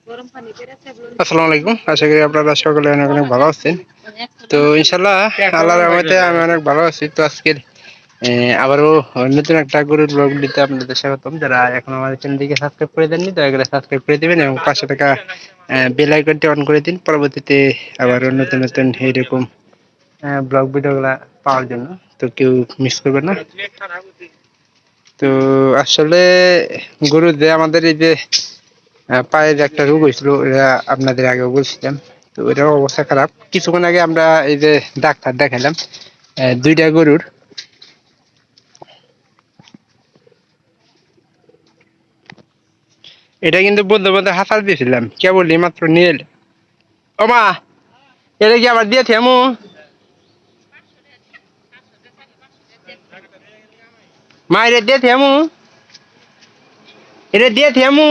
আসসালামু আলাইকুম, আশা করি আপনারা সকলে অনেক অনেক ভালো আছেন। তো ইনশাল্লাহ আল্লাহর রহমতে আমি অনেক ভালো আছি। তো আজকের আবারও নতুন একটা গরুর ব্লগ দিতে আপনাদের স্বাগতম। যারা এখন আমাদের চ্যানেলটিকে সাবস্ক্রাইব করে দেননি দয়া করে সাবস্ক্রাইব করে দিবেন এবং পাশে থাকা বেল আইকনটি অন করে দিন পরবর্তীতে আবারও নতুন নতুন এইরকম ব্লগ ভিডিওগুলা পাওয়ার জন্য। তো কেউ মিস করবে না। তো আসলে গরু যে আমাদের এই যে পায়ের একটা রোগ হয়েছিল, এটা আপনাদের আগেও বলছিলাম। তো এটার অবস্থা খারাপ। কিছুক্ষণ আগে আমরা এই যে ডাক্তার দেখালাম দুইটা গরুর। এটা কিন্তু বলতে বলতে হাসাল দিয়েছিলাম, কেবল মাত্র নিয়ে এলে। ও মা, এটা কি আবার দিয়েছে আমু? মা এটা দিয়েছে আমু, এটা দিয়েছে আমু।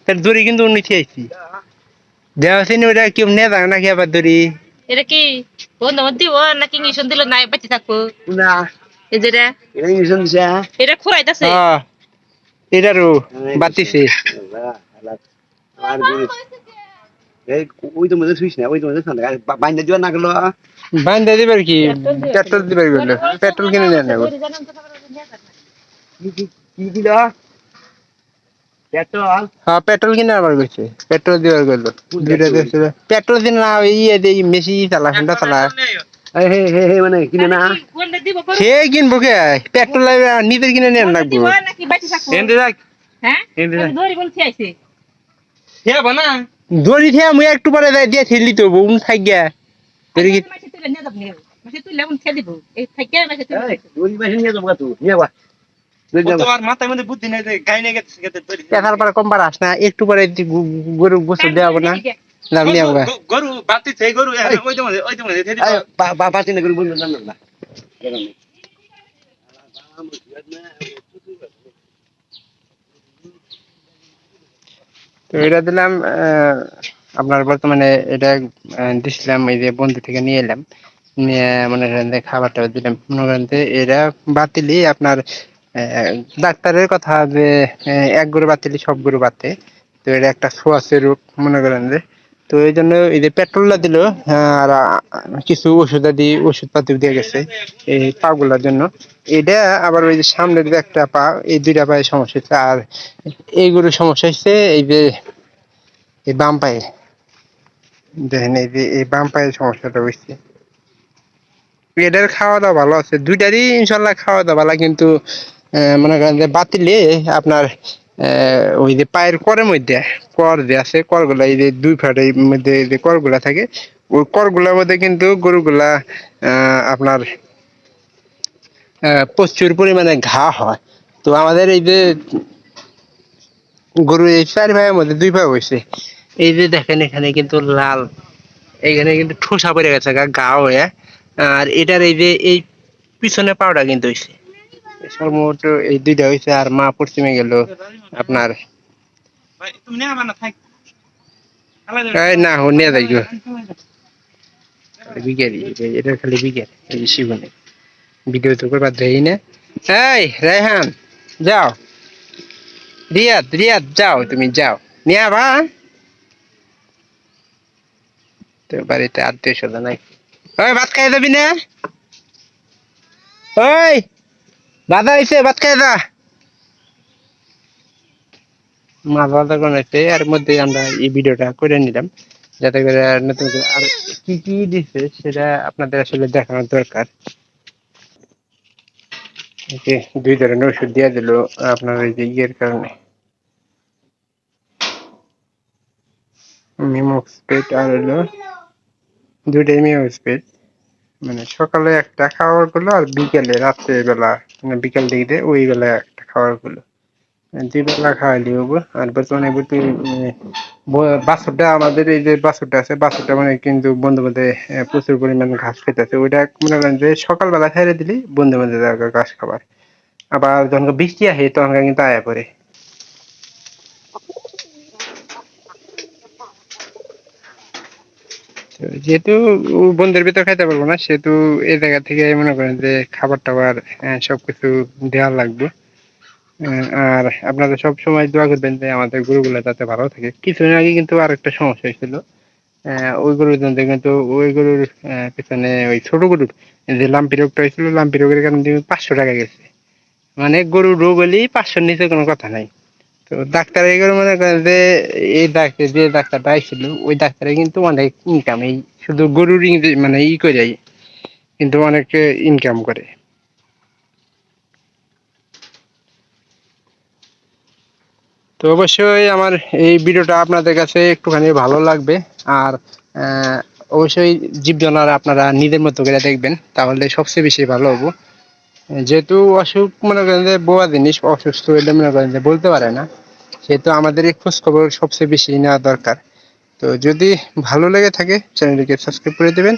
তার দড়ি কিন্তু নিচে আইছি দেওয়া আছে, ওটা কেউ নিয়ে যাবে নাকি আবার দড়ি? এটা কি বন্ধ দিব নাকি ইঞ্জেকশন দিলে নাই বেঁচে থাকবো না, এই যেটা এটা ইঞ্জেকশন দিছে। এটা খুরাইতাছে এটারও বাতিছে। আর গরু এই ওই তো মধ্যে শুইছ না, ওই তো মধ্যে বাইন্দা দিবা না গেল। বাইন্দা দিবার কি পেট্রোল দিবার গেল, পেট্রোল কিনে নেন না কি কি দিল পেট্রোল। হ্যাঁ, পেট্রোল কিনে আবার গেছে, পেট্রোল দিবার গেল। দুইটা দিয়েছে পেট্রোল দিন না, ইয়ে দেই মেশি চালা হুন্ডা চালা। হে হে হে মানে কিনে না হে কিনবো কে পেট্রোল নিজের কিনে নেন লাগবো নাকি বেঁচে থাকবো এনতে যাক। হ্যাঁ ধরি বলছি আইছে হে বানা দড়ি থে মুই একটু পরে যাই দিয়ে ঠেলি তো বউন থাক গিয়া দড়ি কি মাসে তুলে নিয়ে যাব মাসে তুলে এমন ছেড়ে দিব এই থাকে মাসে তুলে দড়ি মাসে নিয়ে যাবো তুই নিয়ে বা তোমার মাথায় মধ্যে বুদ্ধি নাই যে গাই নিয়ে গেছে গেতে দড়ি পেছার পরে কম পারাস না, একটু পরে গরু গোসল দেওয়া না নাম নিয়ে আমরা গরু বাতি থেকে গরু ওই তো মধ্যে থেদি বাতি না গরু বলবো না না। তো এটা দিলাম আপনার বর্তমানে এটা দিছিলাম, এই যে বন্ধু থেকে নিয়ে এলাম, নিয়ে মনে করেন যে খাবারটা দিলাম। মনে করেন যে এরা বাতিলি আপনার ডাক্তারের কথা যে এক গরু বাতিলি সব গরু বাতে। তো এটা একটা ছোঁয়াচে রোগ মনে করেন যে। তো এই জন্য এই যে পেট্রোলটা দিল আর কিছু ওষুধ দিয়ে ওষুধপাতি দিয়ে গেছে এই পাগুলার জন্য। এটা আবার ওই যে সামনের যে একটা পা, এই দুইটা পায়ে সমস্যা হচ্ছে। আর এইগুলো সমস্যা হচ্ছে এই যে এই বাম পায়ে, দেখেন এই যে এই বাম পায়ের সমস্যাটা হচ্ছে। এটার খাওয়া দাওয়া ভালো আছে, দুইটারই ইনশাল্লাহ খাওয়া দাওয়া ভালো, কিন্তু মনে করেন যে বাতিলে আপনার ওই যে পায়ের করের মধ্যে কর যে আছে, করগুলা এই যে দুই ফাটের মধ্যে যে করগুলা থাকে, ওই করগুলার মধ্যে কিন্তু গরুগুলা আপনার প্রচুর পরিমাণে ঘা হয়। তো আমাদের এই যে গরু এই চার ভাইয়ের মধ্যে দুই ভাগ হয়েছে, এই যে দেখেন এখানে কিন্তু লাল, এইখানে কিন্তু ঠোসা পড়ে গেছে গা হয়ে। আর এটার এই যে এই পিছনে পাউডার কিন্তু হয়েছে, সর্বমোট এই দুইটা হয়েছে। আর মা পশ্চিমে গেল আপনার না হো নিয়ে যাই গো বিকেলি, এটা খালি বিকেল এই যে শিবনে ভিডিও তো করবার দেই না। এই রায়হান যাও, রিয়াদ রিয়াদ যাও, তুমি যাও নিয়ে আবা। তো বাড়িতে আত্মীয় স্বজন নাই। ওই ভাত খাই যাবি না? ওই দাদা হয়েছে, ভাত খাই যা। মাছ ভাজা বানাইছে, এর মধ্যে আমরা এই ভিডিওটা করে নিলাম যাতে করে নতুন করে আর কি কি দিচ্ছে সেটা আপনাদের আসলে দেখানোর দরকার। দুই ধরনের ওষুধ দিয়ে দিল আপনার এই যে ইয়ের কারণে, মিমোক্সপেট আর হলো দুইটাই মিমোক্সপেট। মানে সকালে একটা খাওয়ার গুলো আর বিকেলে রাত্রে বেলা, মানে বিকেল দিকে ওই বেলা একটা খাওয়ার গুলো, দুই বেলা খাওয়াইলে হবো। আর বর্তমানে বাছুরটা, আমাদের এই যে বাছুরটা আছে, বাছুরটা মানে কিন্তু বন্ধু মধ্যে প্রচুর পরিমাণে ঘাস খেতেছে। ওইটা মনে করেন যে সকালবেলা খাইয়ে দিলি বন্ধু মধ্যে ঘাস খাবার, আবার যখন বৃষ্টি আসে তখন কিন্তু আয়া পড়ে। যেহেতু বন্ধের ভিতর খাইতে পারবো না, সেহেতু এই জায়গা থেকে মনে করেন যে খাবার টাবার সবকিছু দেওয়া লাগবে। আর আপনারা সব সময় দোয়া করবেন যে আমাদের গরুগুলো যাতে ভালো থাকে। কিছুদিন আগে কিন্তু আরেকটা সমস্যা হয়েছিল। ওই গরুর জন্য কিন্তু ওই গরুর পেছনে ওই ছোট গরুর যে লাম্পি রোগটা হয়েছিল, লাম্পি রোগের কারণে কিন্তু 500 টাকা গেছে। মানে গরুর রোগ হলেই 500 নিচে কোনো কথা নাই। তো ডাক্তার এগুলো মনে করেন যে এই ডাক্তার যে ডাক্তারটা আইছিল ওই ডাক্তারে কিন্তু অনেক ইনকাম, এই শুধু গরুর মানে করে কিন্তু অনেক ইনকাম করে। তো অবশ্যই আমার এই ভিডিওটা আপনাদের কাছে একটুখানি ভালো লাগবে। আর অবশ্যই জীবজনার আপনারা নিজের মতো করে দেখবেন, তাহলে সবচেয়ে বেশি ভালো হবো। যেহেতু অসুখ মনে করেন যে বোয়া জিনিস, অসুস্থ হইলে মনে করেন যে বলতে পারে না, সেহেতু আমাদের এই খোঁজ খবর সবচেয়ে বেশি নেওয়া দরকার। তো যদি ভালো লেগে থাকে চ্যানেলটিকে সাবস্ক্রাইব করে দেবেন,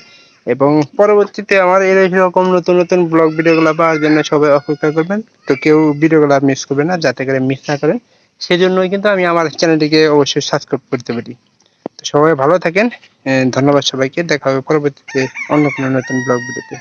এবং পরবর্তীতে আমার এরকম নতুন নতুন ব্লগ ভিডিওগুলো পাওয়ার জন্য সবাই অপেক্ষা করবেন। তো কেউ ভিডিওগুলো মিস করবেন না, যাতে করে মিস না করেন। সেজন্যই কিন্তু আমি আমার চ্যানেলটিকে অবশ্যই সাবস্ক্রাইব করতে পারি। তো সবাই ভালো থাকেন। ধন্যবাদ সবাইকে। দেখা হবে পরবর্তীতে অন্য কোনো নতুন ব্লগ ভিডিওতে।